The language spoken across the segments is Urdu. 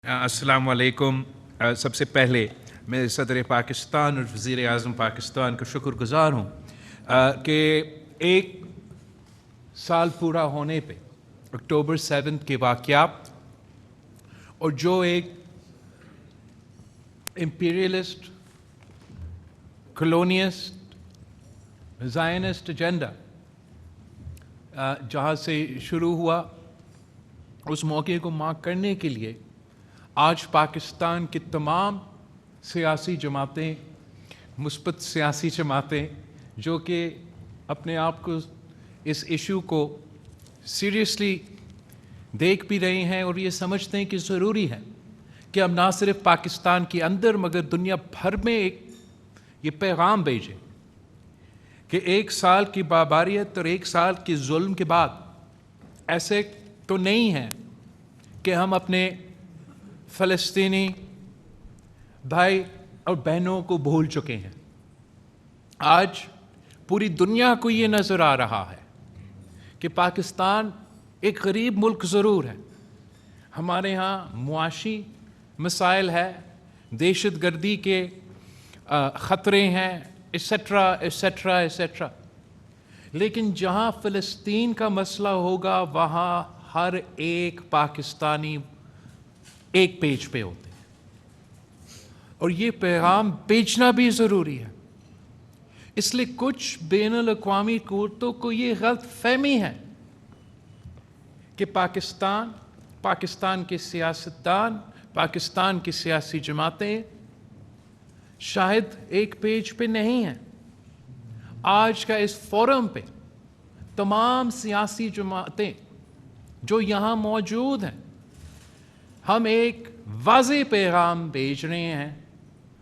السلام علیکم. سب سے پہلے میں صدر پاکستان اور وزیر اعظم پاکستان کا شکر گزار ہوں کہ ایک سال پورا ہونے پہ اکتوبر 7 کے واقعات اور جو ایک امپیریلسٹ کلونیسٹ زائنسٹ ایجنڈا جہاں سے شروع ہوا اس موقع کو مارک کرنے کے لیے آج پاکستان کی تمام سیاسی جماعتیں مثبت سیاسی جماعتیں جو کہ اپنے آپ کو اس ایشو کو سیریسلی دیکھ بھی رہی ہیں اور یہ سمجھتے ہیں کہ ضروری ہے کہ ہم نہ صرف پاکستان کے اندر مگر دنیا بھر میں ایک یہ پیغام بھیجیں کہ ایک سال کی باباریت اور ایک سال کی ظلم کے بعد ایسے تو نہیں ہے کہ ہم اپنے فلسطینی بھائی اور بہنوں کو بھول چکے ہیں. آج پوری دنیا کو یہ نظر آ رہا ہے کہ پاکستان ایک غریب ملک ضرور ہے, ہمارے ہاں معاشی مسائل ہے, دہشت گردی کے خطرے ہیں ایسیٹرا ایسیٹرا ایسیٹرا, لیکن جہاں فلسطین کا مسئلہ ہوگا وہاں ہر ایک پاکستانی ایک پیج پہ ہوتے ہیں اور یہ پیغام بیچنا بھی ضروری ہے. اس لیے کچھ بین الاقوامی قوتوں کو یہ غلط فہمی ہے کہ پاکستان کے سیاستدان, پاکستان کی سیاسی جماعتیں شاید ایک پیج پہ نہیں ہیں. آج کا اس فورم پہ تمام سیاسی جماعتیں جو یہاں موجود ہیں ہم ایک واضح پیغام بھیج رہے ہیں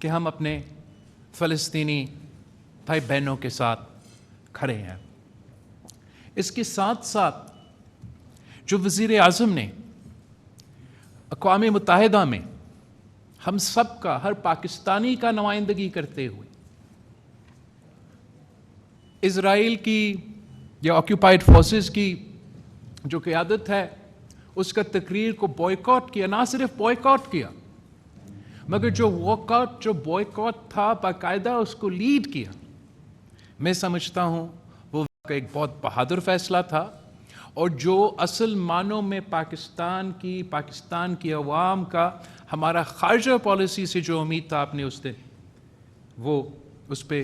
کہ ہم اپنے فلسطینی بھائی بہنوں کے ساتھ کھڑے ہیں. اس کے ساتھ ساتھ جو وزیر اعظم نے اقوام متحدہ میں ہم سب کا, ہر پاکستانی کا نمائندگی کرتے ہوئے اسرائیل کی یا آکیوپائڈ فورسز کی جو قیادت ہے اس کا تقریر کو بوائیکاٹ کیا, نہ صرف بوائیکاٹ کیا مگر جو بوائیکاٹ تھا باقاعدہ اس کو لیڈ کیا. میں سمجھتا ہوں وہ ایک بہت بہادر فیصلہ تھا اور جو اصل معنوں میں پاکستان کی عوام کا ہمارا خارجہ پالیسی سے جو امید تھا آپ نے اس دن وہ اس پہ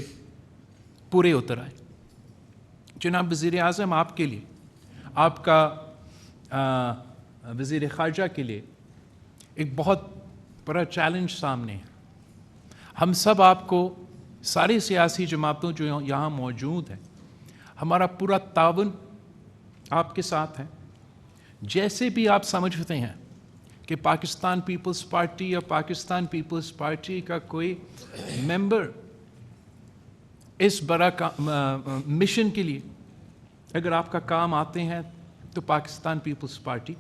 پورے اتر آئے. جناب وزیر اعظم, آپ کے لیے, آپ کا وزیر خارجہ کے لیے ایک بہت بڑا چیلنج سامنے ہے. ہم سب آپ کو, ساری سیاسی جماعتوں جو یہاں موجود ہیں, ہمارا پورا تعاون آپ کے ساتھ ہے. جیسے بھی آپ سمجھتے ہیں کہ پاکستان پیپلز پارٹی یا پاکستان پیپلز پارٹی کا کوئی ممبر اس بڑا مشن کے لیے اگر آپ کا کام آتے ہیں تو Pakistan Peoples Party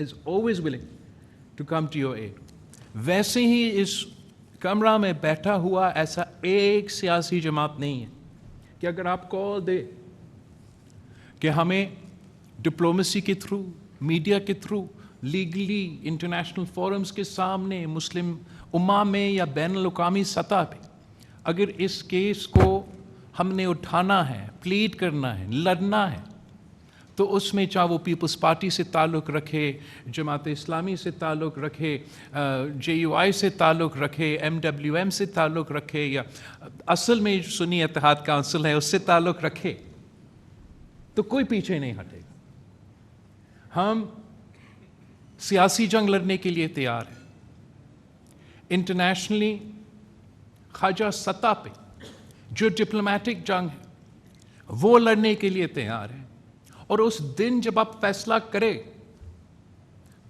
is always willing to come to your aid. ویسے ہی اس کمرہ میں بیٹھا ہوا ایسا ایک سیاسی جماعت نہیں ہے کہ اگر آپ کال دے کہ ہمیں ڈپلومیسی کے تھرو, میڈیا کے تھرو, لیگلی انٹرنیشنل فورمز کے سامنے, مسلم امہ میں یا بین الاقوامی سطح پہ اگر اس کیس کو ہم نے اٹھانا ہے, پلیڈ کرنا ہے, لڑنا ہے, تو اس میں چاہے وہ پیپلز پارٹی سے تعلق رکھے, جماعت اسلامی سے تعلق رکھے, JUI سے تعلق رکھے, MWM سے تعلق رکھے یا اصل میں سنی اتحاد کونسل ہے اس سے تعلق رکھے, تو کوئی پیچھے نہیں ہٹے گا. ہم سیاسی جنگ لڑنے کے لیے تیار ہیں, انٹرنیشنلی خارجہ سطح پہ جو ڈپلومیٹک جنگ ہے وہ لڑنے کے لیے تیار ہیں. اور اس دن جب آپ فیصلہ کرے,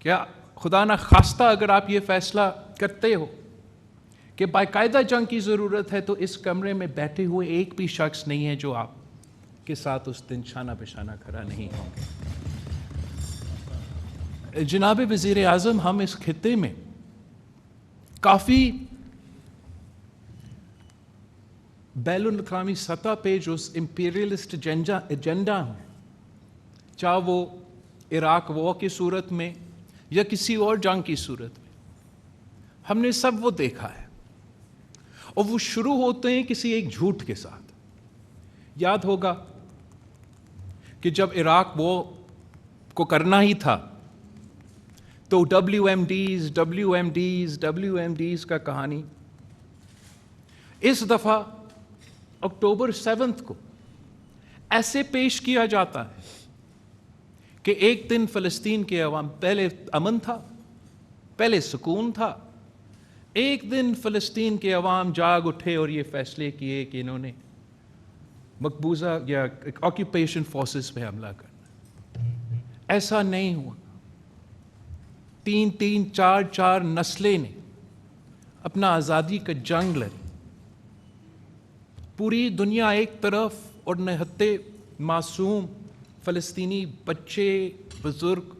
کیا خدا نہ خواستہ اگر آپ یہ فیصلہ کرتے ہو کہ باقاعدہ جنگ کی ضرورت ہے, تو اس کمرے میں بیٹھے ہوئے ایک بھی شخص نہیں ہے جو آپ کے ساتھ اس دن شانہ بشانہ کھڑا نہیں ہوں گے. جناب وزیر اعظم, ہم اس خطے میں کافی بین الاقوامی سطح پہ جو امپیریلسٹ ایجنڈا ہے, چاہے وہ عراق وار کی صورت میں یا کسی اور جنگ کی صورت میں، ہم نے سب وہ دیکھا ہے، اور وہ شروع ہوتے ہیں کسی ایک جھوٹ کے ساتھ. یاد ہوگا کہ جب عراق وہ کو کرنا ہی تھا تو WMDs کا کہانی اس دفعہ اکتوبر 7 کو ایسے پیش کیا جاتا ہے کہ ایک دن فلسطین کے عوام، پہلے امن تھا، پہلے سکون تھا، ایک دن فلسطین کے عوام جاگ اٹھے اور یہ فیصلے کیے کہ انہوں نے مقبوضہ یا آکیوپیشن فورسز پہ حملہ کرنا. ایسا نہیں ہوا. 3 4 نسلیں نے اپنا آزادی کا جنگ لڑی. پوری دنیا ایک طرف اور نہتے معصوم فلسطینی بچے بزرگ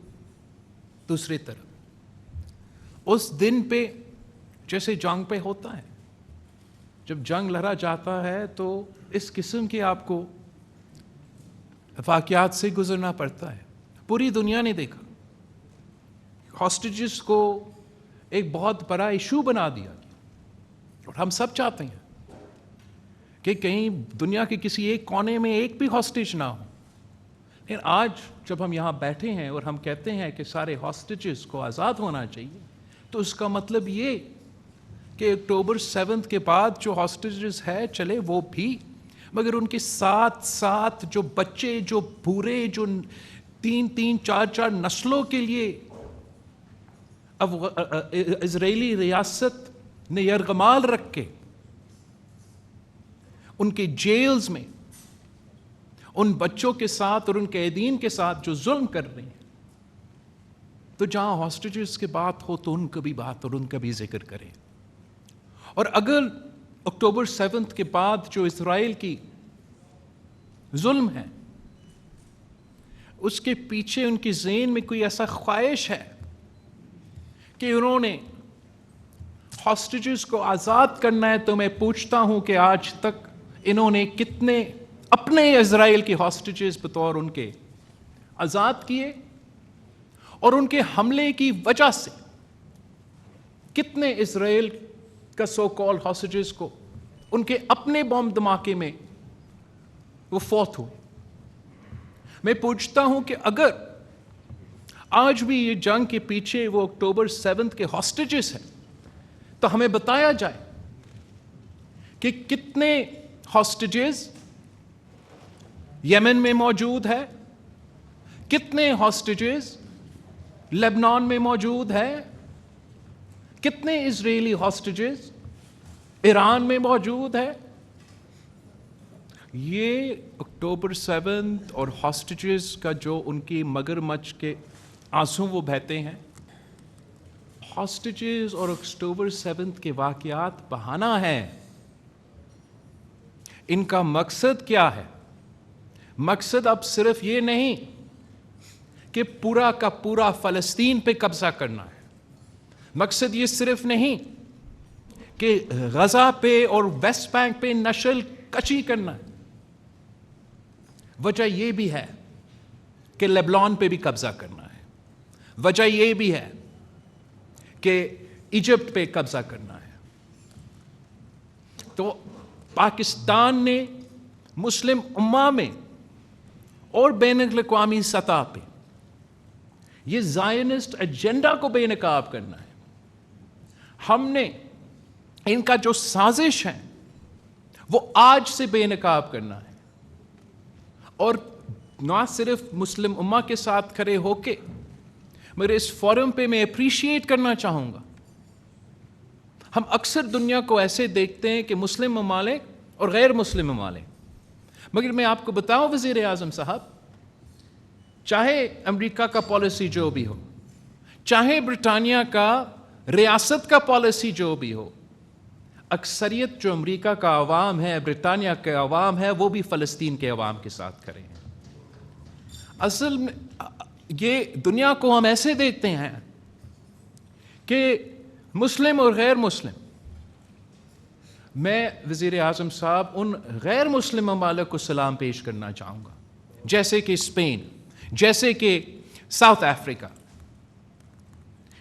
دوسری طرف. اس دن پہ جیسے جنگ پہ ہوتا ہے، جب جنگ لڑا جاتا ہے تو اس قسم کے آپ کو واقعات سے گزرنا پڑتا ہے. پوری دنیا نے دیکھا، ہاسٹیجز کو ایک بہت بڑا ایشو بنا دیا گیا، اور ہم سب چاہتے ہیں کہ کہیں دنیا کے کسی ایک کونے میں ایک بھی ہاسٹیج نہ ہو. لیکن آج جب ہم یہاں بیٹھے ہیں اور ہم کہتے ہیں کہ سارے ہاسٹیجز کو آزاد ہونا چاہیے، تو اس کا مطلب یہ کہ اکتوبر 7 کے بعد جو ہاسٹیجز ہے چلے وہ بھی، مگر ان کے ساتھ ساتھ جو بچے، جو بوڑھے، جو 3 4 نسلوں کے لیے اسرائیلی ریاست نے یرغمال رکھ کے ان کے جیلز میں ان بچوں کے ساتھ اور ان قیدین کے ساتھ جو ظلم کر رہے ہیں، تو جہاں ہاسٹیجز کی بات ہو تو ان کا بھی بات اور ان کا بھی ذکر کریں. اور اگر اکتوبر 7 کے بعد جو اسرائیل کی ظلم ہے اس کے پیچھے ان کی ذہن میں کوئی ایسا خواہش ہے کہ انہوں نے ہاسٹیجز کو آزاد کرنا ہے، تو میں پوچھتا ہوں کہ آج تک انہوں نے کتنے اپنے اسرائیل کی ہاسٹیجز بطور ان کے آزاد کیے، اور ان کے حملے کی وجہ سے کتنے اسرائیل کا سو کال ہاسٹیجز کو ان کے اپنے بم دھماکے میں وہ فوت ہوئے. میں پوچھتا ہوں کہ اگر آج بھی یہ جنگ کے پیچھے وہ اکتوبر 7 کے ہاسٹیجز ہیں، تو ہمیں بتایا جائے کہ کتنے ہاسٹیجز یمن میں موجود ہے، کتنے ہاسٹیجز لیبنان میں موجود ہے، کتنے اسرائیلی ہاسٹیجز ایران میں موجود ہے. یہ اکتوبر 7 اور ہاسٹیجز کا جو ان کی مگرمچھ کے آنسو وہ بہتے ہیں، ہاسٹیجز اور اکتوبر 7 کے واقعات بہانہ ہیں. ان کا مقصد کیا ہے؟ مقصد اب صرف یہ نہیں کہ پورا کا پورا فلسطین پہ قبضہ کرنا ہے، مقصد یہ صرف نہیں کہ غزہ پہ اور ویسٹ بینک پہ نشل کشی کرنا ہے، وجہ یہ بھی ہے کہ لیبنان پہ بھی قبضہ کرنا ہے، وجہ یہ بھی ہے کہ ایجپٹ پہ قبضہ کرنا ہے. تو پاکستان نے مسلم امہ میں اور بین الاقوامی سطح پہ یہ زائنسٹ ایجنڈا کو بے نقاب کرنا ہے. ہم نے ان کا جو سازش ہے وہ آج سے بے نقاب کرنا ہے، اور نہ صرف مسلم امہ کے ساتھ کھڑے ہو کے، مگر اس فورم پہ میں اپریشیٹ کرنا چاہوں گا. ہم اکثر دنیا کو ایسے دیکھتے ہیں کہ مسلم ممالک اور غیر مسلم ممالک، مگر میں آپ کو بتاؤں وزیر اعظم صاحب، چاہے امریکہ کا پالیسی جو بھی ہو، چاہے برطانیہ کا ریاست کا پالیسی جو بھی ہو، اکثریت جو امریکہ کا عوام ہے، برطانیہ کے عوام ہے، وہ بھی فلسطین کے عوام کے ساتھ کھڑے ہیں. اصل میں یہ دنیا کو ہم ایسے دیکھتے ہیں کہ مسلم اور غیر مسلم. میں وزیر اعظم صاحب ان غیر مسلم ممالک کو سلام پیش کرنا چاہوں گا، جیسے کہ اسپین، جیسے کہ ساؤتھ افریقہ،